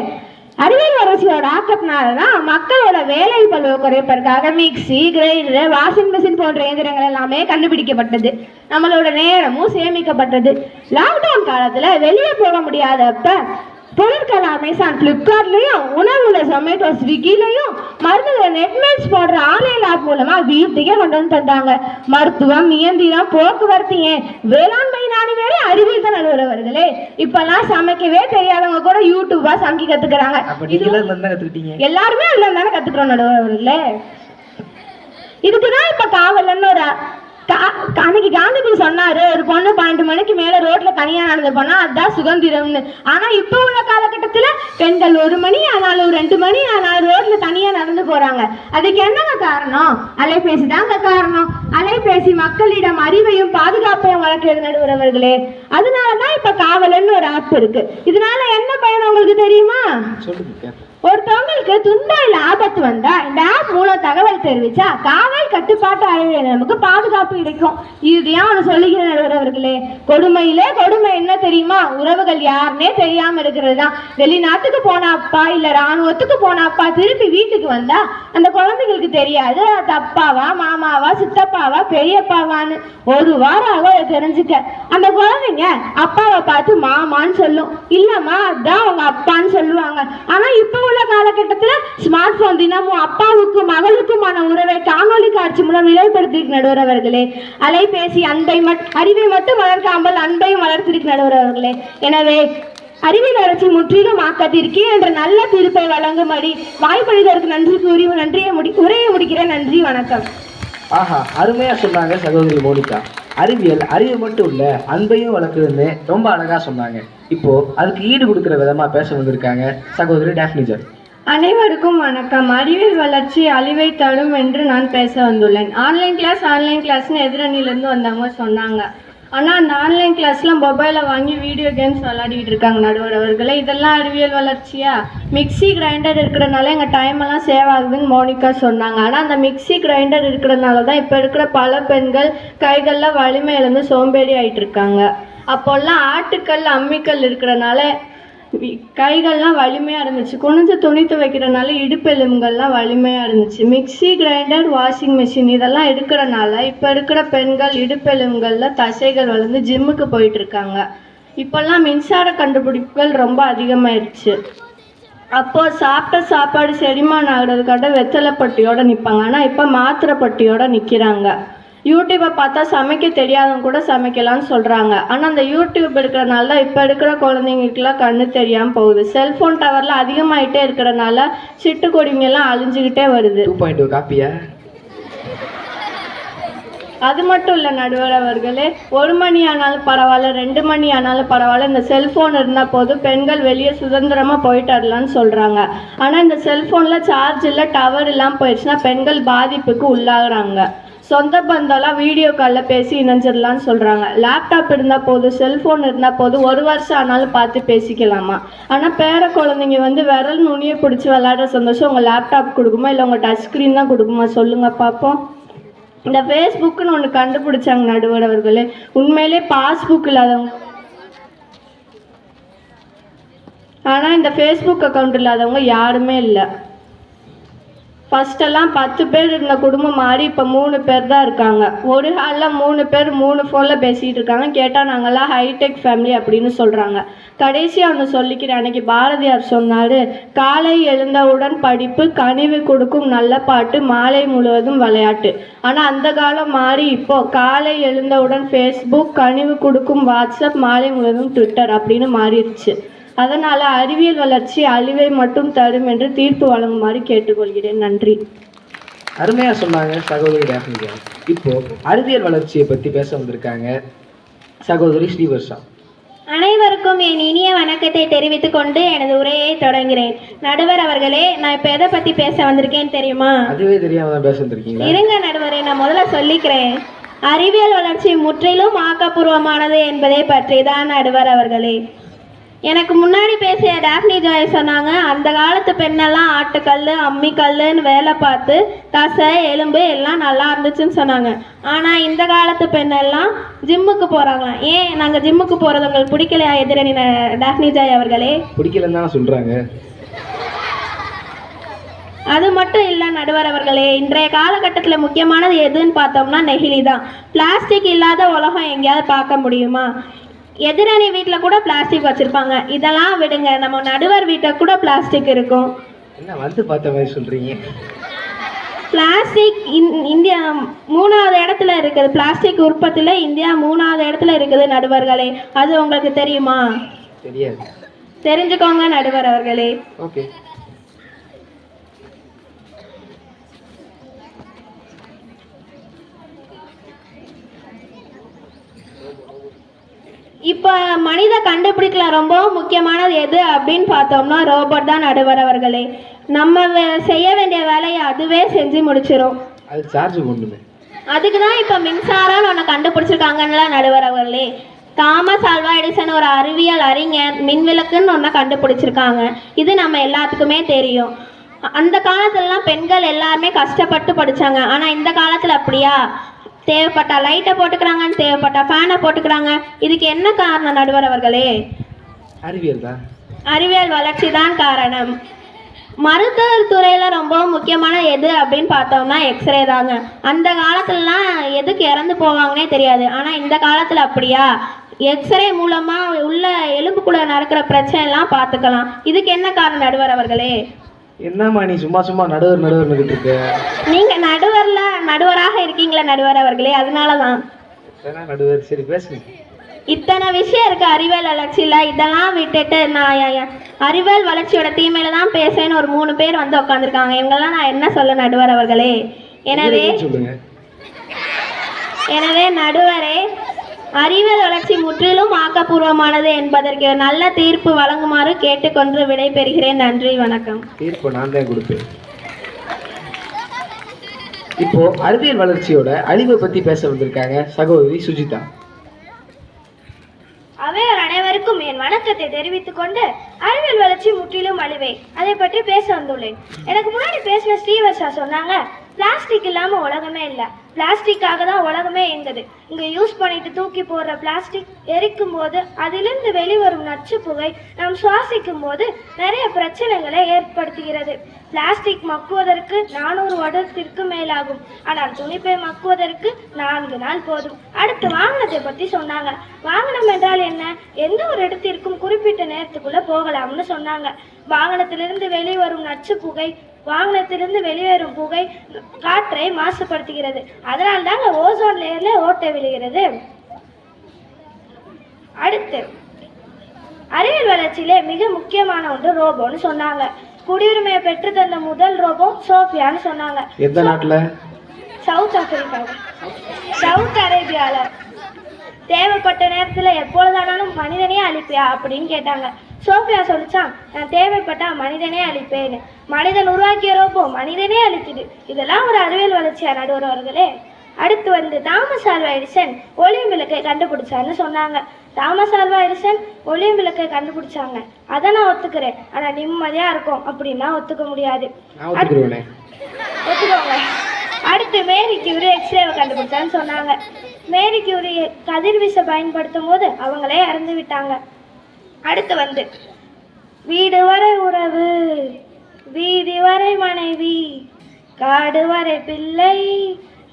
அறிவியல் வளர்ச்சியோட ஆக்கத்தினாலதான் மக்களோட வேலை பளுவை குறைப்பதற்காக மிக்சி, கிரைண்டர், வாஷிங் மிஷின் போன்ற இயந்திரங்கள் எல்லாமே கண்டுபிடிக்கப்பட்டது. நம்மளோட நேரமும் சேமிக்கப்பட்டது. லாக்டவுன் காலத்துல வெளியே போக முடியாதப்ப பொருட்கள் அமேசான், பிளிப்கார்ட்லையும், உணவுல ஜொமேட்டோ, ஸ்விக்கிலையும், மருந்துகளை நெட்மெட்ஸ் போடுற ஆன்லைன் ஆப் மூலமா வீட்டுக்கே கொண்டு வந்து தந்தாங்க. மருத்துவம், இயந்திரம், போக்குவரத்து, ஏன் வேளாண்மை நாடு வேற அறிவியல் தான் நடுவர்களே. இப்பெல்லாம் சமைக்கவே தெரியாதவங்க கூட யூடியூபா சமைக்க கத்துக்கிறாங்க. எல்லாருமே அதுல தானே கத்துக்கிறோம் நடுவர்களே. இதுக்குதான் இப்ப காவலன்னு ஒரு அன்னைக்கு காந்திஜி சொன்னாரு, ஒரு பொண்ணு 12 மணிக்கு மேல ரோட்ல தனியா நடந்து போனா அதுதான் சுதந்திரம்னு. ஆனா இப்ப உள்ள காலகட்டத்துல பெண்கள் பெண்கள் 1 மணி ஆனாலும் 2 மணி ஆனாலும் ரோட்ல தனியா நடந்து போறாங்க. அதுக்கு என்னங்க காரணம்? அலைபேசி தாங்க காரணம். அலைபேசி மக்களிடம் அறிவையும் பாதுகாப்பையும் வளர்க்கிறது நடுவர் அவர்களே. அதனாலதான் இப்ப காவலன்னு ஒரு ஆப் இருக்கு. இதனால என்ன பயன் உங்களுக்கு தெரியுமா? ஒருத்தவங்களுக்கு துன்பம் இல்ல ஆபத்து வந்தா இந்த ஆப் மூலம் தகவல் தெரிவிச்சா காவல் கட்டுப்பாட்டு அறையில் நமக்கு பாதுகாப்பு கிடைக்கும். இதுதான் அவனு சொல்லிக்கிற நடுவர் அவர்களே. கொடுமையிலே கொடுமை என்ன தெரியுமா? உறவுகள் யாருன்னே தெரியாம இருக்கிறது தான். வெளிநாட்டுக்கு போன அப்பா இல்ல ராணுவத்துக்கு போன அப்பா திருப்பி வீட்டுக்கு வந்தா அந்த குழந்தைகளுக்கு தெரியாது அது அப்பாவா மாமாவா சித்தப்பாவா பெரியப்பாவான்னு. ஒரு வாரம் ஆக தெரிஞ்சுக்க. அந்த குழந்தைங்க அப்பாவை பார்த்து மாமான்னு சொல்லும், இல்லம்மா அதான் அவங்க அப்பான்னு சொல்லுவாங்க. ஆனா இப்ப உள்ள காலகட்டத்துல ஸ்மார்ட் போன் தினமும் அப்பாவுக்கும் மகளுக்குமான உறவை காணொலி காட்சி மூலம் நிலைப்படுத்திருக்கு நடுவர் அவர்களே. அலைபேசி அறிவை மட்டும் வளர்க்காமல் அன்பையும் வளர்த்திருக்கு நடுவர் அவர்களே. எனவே அறிவியல் வளர்ச்சி முற்றிலும் ஆக்கத்திற்கு என்ற நல்ல தீர்ப்பை வழங்கும்படி வாய்ப்பளித்ததற்கு நன்றி கூறி உரையை முடிக்கிறேன். நன்றி, வணக்கம். ஆஹா, அருமையா சொன்னாங்க சகோதரி மோனிகா. அறிவு மட்டும் இல்ல அன்பையும் வளர்க்குதுன்னு ரொம்ப அழகா சொன்னாங்க. இப்போ அதுக்கு ஈடு கொடுக்குற விதமா பேச வந்திருக்காங்க சகோதரி டாஃப்னிஜர். அனைவருக்கும் வணக்கம். அறிவியல் வளர்ச்சி அழிவை தரும் என்று நான் பேச வந்துள்ளேன். ஆன்லைன் கிளாஸ்னு எதிரணியிலேருந்து வந்தவங்க சொன்னாங்க. ஆனால் அந்த ஆன்லைன் கிளாஸில் மொபைலை வாங்கி வீடியோ கேம்ஸ் விளையாடிட்டு இருக்காங்க நடுவர் அவர்களே. இதெல்லாம் அறிவியல் வளர்ச்சியா? மிக்சி கிரைண்டர் இருக்கிறனால எங்கள் டைமெல்லாம் சேவ் ஆகுதுன்னு மோனிகா சொன்னாங்க. ஆனால் அந்த மிக்சி கிரைண்டர் இருக்கிறதுனால தான் இப்போ இருக்கிற பல பெண்கள் கைகளில் வலிமை இழந்து சோம்பேறி ஆகிட்டு இருக்காங்க. அப்போல்லாம் ஆட்டுக்கல் அம்மிக்கல் இருக்கிறனால கைகள்லாம் வலிமையாக இருந்துச்சு. குனிஞ்சு துணி துவைக்கிறனால இடுப்பெலும்புகள்லாம் வலிமையாக இருந்துச்சு. மிக்சி கிரைண்டர் வாஷிங் மிஷின் இதெல்லாம் இருக்கிறனால இப்போ இருக்கிற பெண்கள் இடுப்பெலும்புகளில் தசைகள் வளர்ந்து ஜிம்முக்கு போயிட்டு இருக்காங்க. இப்போல்லாம் மின்சார கண்டுபிடிப்புகள் ரொம்ப அதிகமாயிடுச்சு. அப்போது சாப்பிட்ட சாப்பாடு செரிமானம் ஆகிறதுக்காக வெத்தலை பட்டியோடு நிற்பாங்க. ஆனால் இப்போ மாத்திரை பட்டியோடு நிற்கிறாங்க. யூடியூப்பை பார்த்தா சமைக்க தெரியாதவங்க கூட சமைக்கலாம்னு சொல்கிறாங்க. ஆனால் அந்த யூடியூப் இருக்கிறனால தான் இப்போ இருக்கிற குழந்தைங்களுக்குலாம் கண்ணு தெரியாமல் போகுது. செல்ஃபோன் டவர்லாம் அதிகமாகிட்டே இருக்கிறனால சிட்டுக்கொடிங்கெல்லாம் அழிஞ்சுக்கிட்டே வருது. 2.2 காப்பியா? அது மட்டும் இல்லை நடுவர் அவர்களே, 1 மணி ஆனாலும் பரவாயில்ல 2 மணி ஆனாலும் பரவாயில்ல இந்த செல்ஃபோன் இருந்தால் போதும் பெண்கள் வெளியே சுதந்திரமாக போயிட்டு வரலான்னு சொல்கிறாங்க. ஆனால் இந்த செல்ஃபோனில் சார்ஜ் இல்லை டவர் இல்லாமல் போயிடுச்சுன்னா பெண்கள் பாதிப்புக்கு உள்ளாகிறாங்க. சொந்த பந்தம்லாம் வீடியோ காலில் பேசி இணைஞ்சிடலான்னு சொல்கிறாங்க. லேப்டாப் இருந்தால் போதும் செல்ஃபோன் இருந்தால் போதும் 1 வருஷம் ஆனாலும் பார்த்து பேசிக்கலாமா. ஆனால் பேர குழந்தைங்க விரல் நுனியை பிடிச்சி விளையாடுற சந்தோஷம் உங்கள் லேப்டாப் கொடுக்குமா இல்லை உங்கள் டச் ஸ்க்ரீன் தான் கொடுக்குமா சொல்லுங்கள் பார்ப்போம். இந்த ஃபேஸ்புக்குன்னு ஒன்று கண்டுபிடிச்சாங்க நடுவர் அவர்களே. உண்மையிலே பாஸ்புக் இல்லாதவங்க ஆனால் இந்த ஃபேஸ்புக் அக்கௌண்ட் இல்லாதவங்க யாருமே இல்லை. ஃபஸ்ட்டெல்லாம் 10 பேர் இருந்த குடும்பம் மாறி இப்போ 3 பேர் தான் இருக்காங்க. ஒரு ஹாலில் 3 பேர் 3 ஃபோனில் பேசிகிட்டு இருக்காங்க. கேட்டால் நாங்கள்லாம் ஹைடெக் ஃபேமிலி அப்படின்னு சொல்கிறாங்க. கடைசியாக ஒன்று சொல்லிக்கிறேன். அன்றைக்கி பாரதியார் சொன்னார், காலை எழுந்தவுடன் படிப்பு, கனிவு கொடுக்கும் நல்ல பாட்டு, மாலை முழுவதும் விளையாட்டு. ஆனால் அந்த காலம் மாறி இப்போது காலை எழுந்தவுடன் ஃபேஸ்புக், கனிவு கொடுக்கும் வாட்ஸ்அப், மாலை முழுவதும் ட்விட்டர் அப்படின்னு மாறிடுச்சு. அதனால் அறிவியல் வளர்ச்சி அழிவை மட்டும் தரும் என்று தீர்ப்பு வழங்குமாறு கேட்டுக்கொள்கிறேன். நன்றி. அருமையாக சொன்னாங்க சகோதரி டாஃப்னிஜர். இப்போ அறிவியல் வளர்ச்சியை பற்றி பேச வந்திருக்காங்க சகோதரி ஸ்ரீவர்ஷா. அனைவருக்கும் என் இனிய வணக்கத்தை தெரிவித்துக் கொண்டு எனது உரையை தொடங்குகிறேன். நடுவர் அவர்களே, நான் இப்போ எதை பற்றி பேச வந்திருக்கேன் தெரியுமா? அதுவே தெரியாம தான் பேச வந்திருக்கீங்களா? இருங்க நடுவரே, நான் முதல்ல சொல்லிக்கிறேன். அறிவியல் வளர்ச்சி முற்றிலும் ஆக்கப்பூர்வமானது என்பதை பற்றி தான் நடுவர் அவர்களே. எனக்கு முன்னாடி பேசிய டாஃப்னி ஜாய் சொன்னாங்க, அந்த காலத்து பெண்ணெல்லாம் ஆட்டுக்கல் அம்மிக்கல்லுன்னு வேலை பார்த்து தசை எலும்பு எல்லாம் நல்லா இருந்துச்சுன்னு சொன்னாங்க. ஆனால் இந்த காலத்து பெண்ணெல்லாம் ஜிம்முக்கு போகிறாங்களாம். ஏன் நாங்கள் ஜிம்முக்கு போகிறது உங்களுக்கு பிடிக்கலையா எதிரணி டாஃப்னி ஜாய் அவர்களே? பிடிக்கலன்னு தான் சொல்கிறாங்க. அது மட்டும் இல்லை நடுவர் அவர்களே, இன்றைய காலகட்டத்தில் முக்கியமானது எதுன்னு பார்த்தோம்னா நெகிழி தான். பிளாஸ்டிக் இல்லாத உலகம் எங்கேயாவது பார்க்க முடியுமா? எதிரணி வீட்டில் கூட பிளாஸ்டிக் வச்சுருப்பாங்க. இதெல்லாம் விடுங்க, நம்ம நடுவர் வீட்டில் கூட பிளாஸ்டிக் இருக்கும். என்ன வந்து பார்த்த மாதிரி சொல்கிறீங்க? பிளாஸ்டிக் இந்தியா 3வது இடத்துல இருக்குது. பிளாஸ்டிக் உற்பத்தியில் இந்தியா 3வது இடத்துல இருக்குது நடுவர்களே. அது உங்களுக்கு தெரியுமா? தெரியாது. தெரிஞ்சுக்கோங்க நடுவர் அவர்களே. ஓகே. இப்போ மனித கண்டுபிடிக்கல ரொம்ப முக்கியமானது எது அப்படின்னு பார்த்தோம்னா ரோபோட் தான் நடுவர் அவர்களே. நம்ம செய்ய வேண்டிய வேலையை அதுவே செஞ்சு முடிச்சிடும். அது சார்ஜ் பண்ணுமே. அதுக்கு தான் இப்போ மின்சாரம்னு ஒன்று கண்டுபிடிச்சிருக்காங்கல்ல நடுவர் அவர்களே. தாமஸ் ஆல்வா எடிசன் ஒரு அறிவியல் அறிஞர் மின்விளக்குன்னு ஒன்று கண்டுபிடிச்சிருக்காங்க. இது நம்ம எல்லாத்துக்குமே தெரியும். அந்த காலத்துலலாம் பெண்கள் எல்லாருமே கஷ்டப்பட்டு படித்தாங்க. ஆனால் இந்த காலத்தில் அப்படியா? தேவைப்பட்ட லைட்டை போட்டுக்கிறாங்க, தேவைப்பட்ட ஃபேனை போட்டுக்கிறாங்க. இதுக்கு என்ன காரணம் நடுவர் அவர்களே? அறிவியல் தான். அறிவியல் வளர்ச்சி தான் காரணம். மருத்துவ துறையில் ரொம்ப முக்கியமான எது அப்படின்னு பார்த்தோம்னா எக்ஸ்ரே தாங்க. அந்த காலத்துலலாம் எதுக்கு இறந்து போவாங்கன்னே தெரியாது. ஆனால் இந்த காலத்தில் அப்படியா? எக்ஸ்ரே மூலமாக உள்ள எலும்புக்குள்ளே நடக்கிற பிரச்சனைலாம் பார்த்துக்கலாம். இதுக்கு என்ன காரணம் நடுவர் அவர்களே? என்னம்மா நீ சும்மா சும்மா நடுவர் இருக்க? நீங்கள் நடுவராக இருக்கீங்களா நடுவர் அவர்களே, அதனால தான். நடுவர் சரி பேசுங்க. இத்தனை விஷயம் இருக்கு அறிவியல் வளர்ச்சியில். இதெல்லாம் விட்டுட்டு நான் அறிவியல் வளர்ச்சியோட தீமையில தான் பேசுவேன்னு ஒரு 3 பேர் வந்து உட்காந்துருக்காங்க. இவங்கெல்லாம் நான் என்ன சொல்ல நடுவர் அவர்களே? எனவே நடுவரே, அறிவியல் வளர்ச்சி முற்றிலும் ஆக்கப்பூர்வமானது என்பதற்கு நல்ல தீர்ப்பு வழங்குமாறு கேட்டுக்கொண்டு விடைபெறுகிறேன். நன்றி, வணக்கம். தீர்ப்பு நான் தான் கொடுப்பேன். இப்போ அறிவியல் வளர்ச்சியோட அழிவை பத்தி பேச வந்திருக்காங்க சகோதரி சுஜிதா. அவையோர் அனைவருக்கும் என் வணக்கத்தை தெரிவித்துக் கொண்டு அறிவியல் வளர்ச்சி முற்றிலும் அழிவை அதை பற்றி பேச வந்துள்ளேன். எனக்கு முன்னாடி பேசின ஸ்ரீவர்ஷா சொன்னாங்க, பிளாஸ்டிக் இல்லாமல் உலகமே இல்லை, பிளாஸ்டிக்காக தான் உலகமே இயங்குது. இங்கே யூஸ் பண்ணிட்டு தூக்கி போடுற பிளாஸ்டிக் எரிக்கும் போது அதிலிருந்து வெளிவரும் நச்சு புகை நாம் சுவாசிக்கும் போது நிறைய பிரச்சனைகளை ஏற்படுத்துகிறது. பிளாஸ்டிக் மக்குவதற்கு 400 வருடத்திற்கு மேலாகும். ஆனால் துணிப்பை மக்குவதற்கு 4 நாள் போதும். அடுத்து வாகனத்தை பற்றி சொன்னாங்க. வாகனம் என்றால் என்ன? எந்த ஒரு இடத்திற்கும் குறிப்பிட்ட நேரத்துக்குள்ள போகலாம்னு சொன்னாங்க. வாகனத்திலிருந்து வெளிவரும் நச்சு புகை, வாகனத்திலிருந்து வெளியேறும் புகை காற்றை மாசுபடுத்துகிறது. அதனால் தாங்க ஓசோன் லேயர்ல ஓட்டை விழுகிறது. அடுத்து அறிவியல் வளர்ச்சியிலே மிக முக்கியமான ஒன்று ரோபோன்னு சொன்னாங்க. குடியுரிமையை பெற்று தந்த முதல் ரோபோ சோஃபியான்னு சொன்னாங்க. எந்த நாட்டுல? சவுத் ஆப்பிரிக்காவில், சவுத் அரேபியால. தேவைப்பட்ட நேரத்துல எப்பொழுதானாலும் மனிதனே அழிப்பியா அப்படின்னு கேட்டாங்க. சோஃபியா சொல்லிச்சான், நான் தேவைப்பட்டா மனிதனே அழிப்பேன்னு. மனிதன் உருவாக்கிய ரோபோ மனிதனே அழிக்குது. இதெல்லாம் ஒரு அறிவியல் வளர்ச்சியா நடுவர் அவர்களே? அடுத்து வந்து தாமஸ் ஆல்வா எடிசன் ஒளியும் விளக்கை கண்டுபிடிச்சான்னு சொன்னாங்க. தாமஸ் ஆல்வா எடிசன் ஒளியும் விளக்கை கண்டுபிடிச்சாங்க, அதை நான் ஒத்துக்கிறேன். ஆனா நிம்மதியா இருக்கும் அப்படின்னா ஒத்துக்க முடியாது. ஒத்துக்கோங்க. அடுத்து மேரி கியூரி எக்ஸ்ரேவை கண்டுபிடிச்சான்னு சொன்னாங்க. மேரி கியூரி கதிர்வீசை பயன்படுத்தும் போது அவங்களே இறந்து விட்டாங்க. அடுத்து வந்து வீடு வரை உறவு, வீதி வரை மனைவி, காடு வரை பிள்ளை,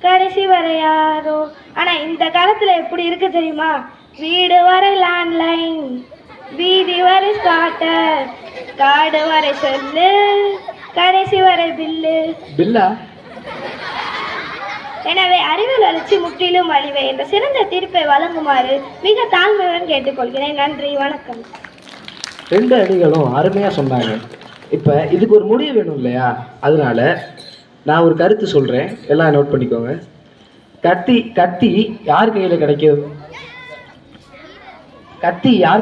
கடைசி வரை யாரோ. ஆனா இந்த காலத்துல எப்படி இருக்கு தெரியுமா? வீடு வரை லேண்ட்லைன், வீதி வரை ஸ்டார்டர், காடு வரை சொல்லு, கடைசி வரை பில்லா. எனவே அறிவியல் வளர்ச்சி முற்றிலும் அழிவை என்ற சிறந்த தீர்ப்பை வழங்குமாறு மிக தாழ்மையுடன் கேட்டுக்கொள்கிறேன். நன்றி, வணக்கம். 2 அடிகளும் அருமையா சொன்னாங்க. இப்ப இதுக்கு ஒரு முடிவு வேணும் இல்லையா? அதனால நான் ஒரு கருத்து சொல்றேன், எல்லாம் நோட் பண்ணிக்கோங்க. கத்தி யார்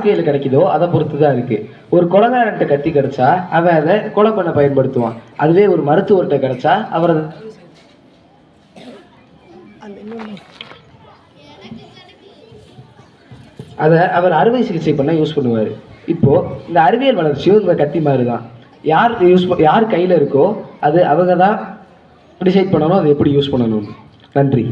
கையில கிடைக்குதோ அதை பொறுத்து தான் இருக்கு. ஒரு கொலைகாரன்ட்ட கத்தி கிடைச்சா அவன் அதை கொலை பண்ண பயன்படுத்துவான். அதுவே ஒரு மருத்துவர்கிட்ட கிடைச்சா அவர் அறுவை சிகிச்சை பண்ண யூஸ் பண்ணுவார். இப்போ இந்த அறிவியல் வளர்ச்சியும் இந்த கத்தி மாதிரி தான். யார் கையில் இருக்கோ அது அவங்க தான் டிசைட் பண்ணணும் அது எப்படி யூஸ் பண்ணணும். நன்றி.